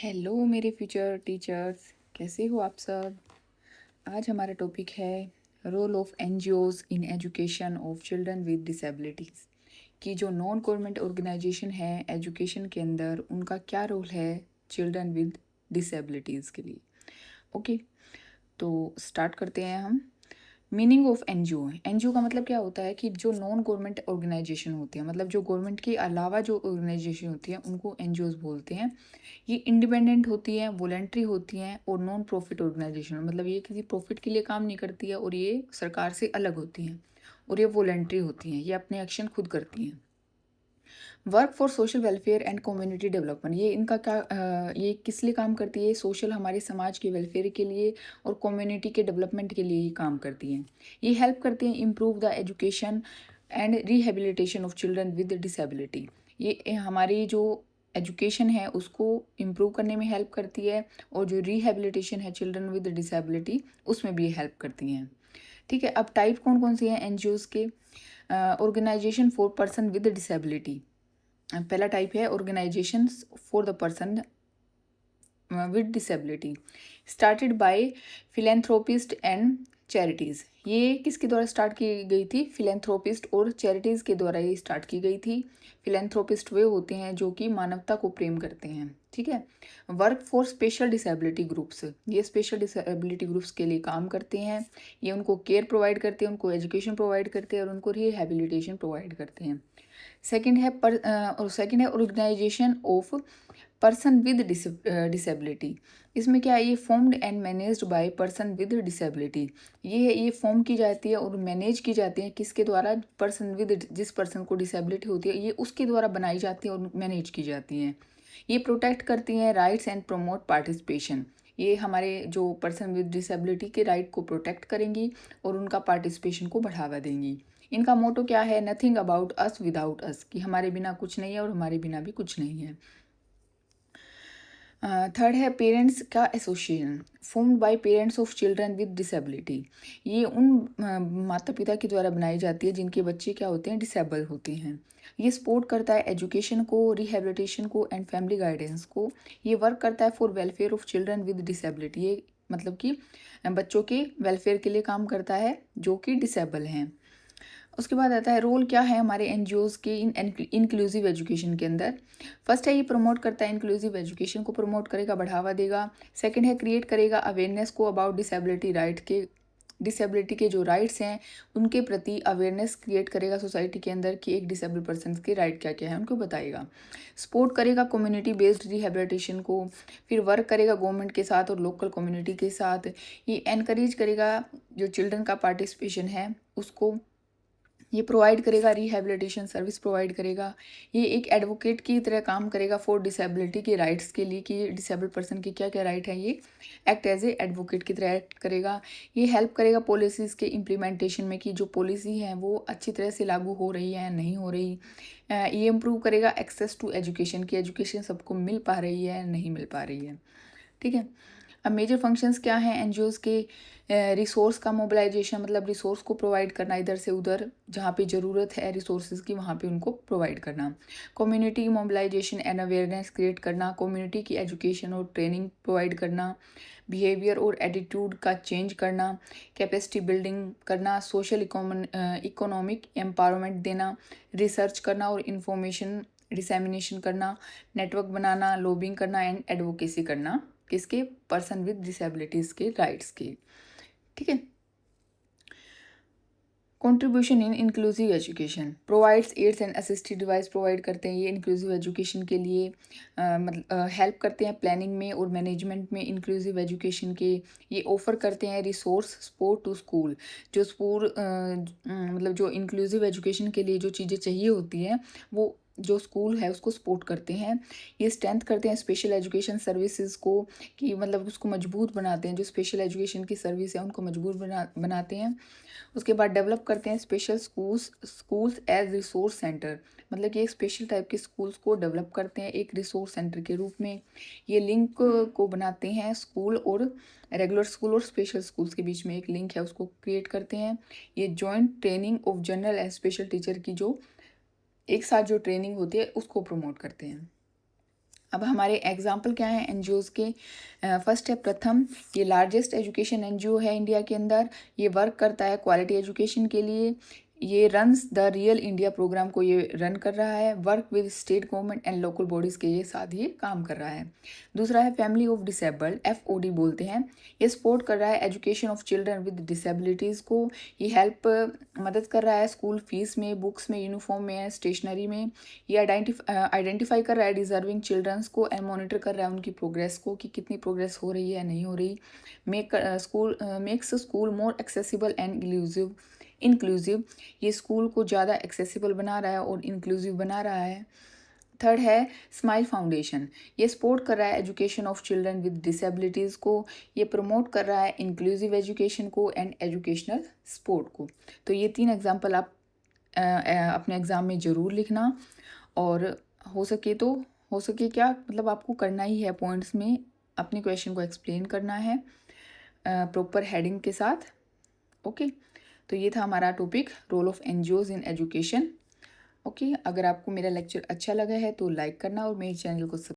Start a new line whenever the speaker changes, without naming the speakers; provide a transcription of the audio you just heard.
Hello मेरे future teachers, कैसे हो आप सब। आज हमारा टॉपिक है role of NGOs in education of children with disabilities. कि जो नॉन गवर्नमेंट ऑर्गेनाइजेशन है एजुकेशन के अंदर, उनका क्या रोल है चिल्ड्रन विद डिसेबिलिटीज़ के लिए। ओके, तो स्टार्ट करते हैं हम। Meaning of NGO. एनजीओ का मतलब क्या होता है कि जो नॉन गवर्नमेंट ऑर्गेनाइजेशन होती है, मतलब जो गवर्नमेंट के अलावा जो ऑर्गेनाइजेशन होती है उनको एनजीओज बोलते हैं। ये इंडिपेंडेंट होती हैं, वॉलेंट्री होती हैं और नॉन प्रॉफिट ऑर्गेनाइजेशन, मतलब ये किसी प्रॉफिट के लिए काम नहीं करती है और ये सरकार से अलग होती हैं और ये वॉलेंट्री होती हैं, ये अपने एक्शन खुद करती हैं। Work for social welfare and community development, ये इनका क्या ये किस लिए काम करती है। सोशल, हमारे समाज के वेलफेयर के लिए और कम्युनिटी के डेवलपमेंट के लिए ये काम करती हैं। ये हेल्प करती हैं improve the education and rehabilitation of children with disability. ये हमारी जो एजुकेशन है उसको इम्प्रूव करने में हेल्प करती है और जो रिहेबिलिटेशन है चिल्ड्रन विद डिसेबिलिटी उसमें भी हेल्प करती हैं। ठीक है, अब टाइप कौन कौन सी हैं एनजीओज के। Organization for person with disability, पहला टाइप है organization for the person with disability, started by philanthropist and charities. ये किसके द्वारा स्टार्ट की गई थी। फिलेंथ्रोपिस्ट और चैरिटीज़ के द्वारा ये स्टार्ट की गई थी। फिलेंथ्रोपिस्ट वे होते हैं जो कि मानवता को प्रेम करते हैं। ठीक है। Work for special disability groups, ये स्पेशल डिसेबिलिटी ग्रुप्स के लिए काम करते हैं। ये उनको केयर प्रोवाइड करते हैं, उनको एजुकेशन प्रोवाइड करते हैं और उनको रिहेबिलिटेशन प्रोवाइड करते हैं। सेकंड है organization of person with disability. इसमें क्या है, ये formed and managed by person with disability. ये फॉर्म की जाती है और मैनेज की जाती है किसके द्वारा। पर्सन विद, जिस पर्सन को डिसेबिलिटी होती है ये उसके द्वारा बनाई जाती है और मैनेज की जाती हैं। ये प्रोटेक्ट करती हैं राइट्स एंड प्रमोट पार्टिसिपेशन। ये हमारे जो पर्सन विद डिसेबिलिटी के राइट को प्रोटेक्ट करेंगी और उनका पार्टिसिपेशन को बढ़ावा देंगी। इनका मोटो क्या है, नथिंग अबाउट अस विदाउट अस, कि हमारे बिना कुछ नहीं है और हमारे बिना भी कुछ नहीं है। थर्ड है पेरेंट्स का association, formed by parents of children with disability. ये उन माता पिता के द्वारा बनाई जाती है जिनके बच्चे क्या होते हैं, डिसेबल होते हैं। ये सपोर्ट करता है एजुकेशन को, रिहेबिलिटेशन को एंड फैमिली गाइडेंस को। ये वर्क करता है for welfare of children with disability, ये मतलब कि बच्चों के वेलफेयर के लिए काम करता है जो कि डिसेबल हैं। उसके बाद आता है रोल क्या है हमारे एनजीओज़ के इन इंक्लूसिव एजुकेशन के अंदर। फर्स्ट है ये प्रमोट करता है, इंक्लूसिव एजुकेशन को प्रमोट करेगा, बढ़ावा देगा। सेकंड है क्रिएट करेगा अवेयरनेस को अबाउट डिसेबिलिटी राइट के, डिसेबिलिटी के जो राइट्स हैं उनके प्रति अवेयरनेस क्रिएट करेगा सोसाइटी के अंदर कि एक डिसेबल पर्सन के राइट क्या क्या है उनको बताएगा। सपोर्ट करेगा कम्युनिटी बेस्ड रिहेबिलिटेशन को। फिर वर्क करेगा गवर्नमेंट के साथ और लोकल कम्युनिटी के साथ। ये एनकरेज करेगा जो चिल्ड्रन का पार्टिसिपेशन है उसको। ये प्रोवाइड करेगा रिहेबिलिटेशन सर्विस प्रोवाइड करेगा। ये एक एडवोकेट की तरह काम करेगा फॉर डिसेबिलिटी के राइट्स के लिए कि डिसेबल्ड पर्सन के क्या क्या राइट है, ये एक्ट एज ए एडवोकेट की तरह एक्ट करेगा। ये हेल्प करेगा पॉलिसीज़ के इम्प्लीमेंटेशन में कि जो पॉलिसी है वो अच्छी तरह से लागू हो रही है या नहीं हो रही। ये इम्प्रूव करेगा एक्सेस टू एजुकेशन की, एजुकेशन सबको मिल पा रही है नहीं मिल पा रही है। ठीक है। अब मेजर फंक्शंस क्या हैं एनजीओज़ के। रिसोर्स का मोबिलाइजेशन, मतलब रिसोर्स को प्रोवाइड करना इधर से उधर, जहाँ पे ज़रूरत है रिसोर्सेज की वहाँ पे उनको प्रोवाइड करना। Community mobilization and awareness create करना, कम्युनिटी की एजुकेशन और ट्रेनिंग प्रोवाइड करना। बिहेवियर और एटीट्यूड का चेंज करना। कैपेसिटी बिल्डिंग करना, सोशल इकोनॉमिक एम्पावरमेंट देना। रिसर्च करना और इंफॉर्मेशन डिसेमिनेशन करना। नेटवर्क बनाना, लॉबिंग करना एंड एडवोकेसी करना किसके, पर्सन विद डिसेबिलिटीज़ के राइट्स के। ठीक है। Contribution in inclusive education, provides aids and assistive device provide करते हैं ये इंक्लूसिव एजुकेशन के लिए। मतलब हेल्प करते हैं प्लानिंग में और मैनेजमेंट में इंक्लूसिव एजुकेशन के। ये ऑफर करते हैं रिसोर्स सपोर्ट टू स्कूल, जो स्कूल मतलब जो इंक्लूसिव एजुकेशन के लिए जो चीज़ें चाहिए होती हैं वो जो स्कूल है उसको सपोर्ट करते हैं। ये स्ट्रेंथ करते हैं स्पेशल एजुकेशन सर्विसेज को, कि मतलब उसको मजबूत बनाते हैं, जो स्पेशल एजुकेशन की सर्विस है उनको मजबूत बनाते हैं। उसके बाद डेवलप करते हैं special schools as resource centre, मतलब कि एक स्पेशल टाइप के स्कूल्स को डेवलप करते हैं एक रिसोर्स सेंटर के रूप में। ये लिंक को बनाते हैं स्कूल और रेगुलर स्कूल और स्पेशल स्कूल्स के बीच में एक लिंक है उसको क्रिएट करते हैं। ये joint training of general and special teacher की जो एक साथ जो ट्रेनिंग होती है उसको प्रमोट करते हैं। अब हमारे एग्जाम्पल क्या हैं एनजीओज़ के। फर्स्ट है प्रथम, ये लार्जेस्ट एजुकेशन एनजीओ है इंडिया के अंदर। ये वर्क करता है क्वालिटी एजुकेशन के लिए। ये runs the real India programme को ये रन कर रहा है। Work with state government and local bodies के ये साथ ये काम कर रहा है। दूसरा है फैमिली ऑफ डिसेबल्ड, एफओडी बोलते हैं। ये सपोर्ट कर रहा है education of children with disabilities को। ये हेल्प मदद कर रहा है स्कूल फीस में, बुक्स में, यूनिफॉर्म में, स्टेशनरी में। ये आइडेंटिफाई कर रहा है डिजर्विंग चिल्ड्रंस को एंड मॉनिटर कर रहा है उनकी प्रोग्रेस को कि कितनी प्रोग्रेस हो रही है या नहीं हो रही। Makes school more accessible and inclusive. ये स्कूल को ज़्यादा एक्सेसिबल बना रहा है और इंक्लूसिव बना रहा है। थर्ड है स्माइल फाउंडेशन। ये सपोर्ट कर रहा है education of children with disabilities को। ये प्रमोट कर रहा है इंक्लूसिव एजुकेशन को एंड एजुकेशनल सपोर्ट को। तो ये 3 एग्जाम्पल आप अपने एग्ज़ाम में ज़रूर लिखना। और हो सके क्या मतलब आपको करना ही है, पॉइंट्स में अपने क्वेश्चन को एक्सप्लेन करना है प्रॉपर हेडिंग के साथ। ओके, तो ये था हमारा topic role of NGOs in education. Okay, अगर आपको मेरा लेक्चर अच्छा लगा है तो लाइक करना और मेरे चैनल को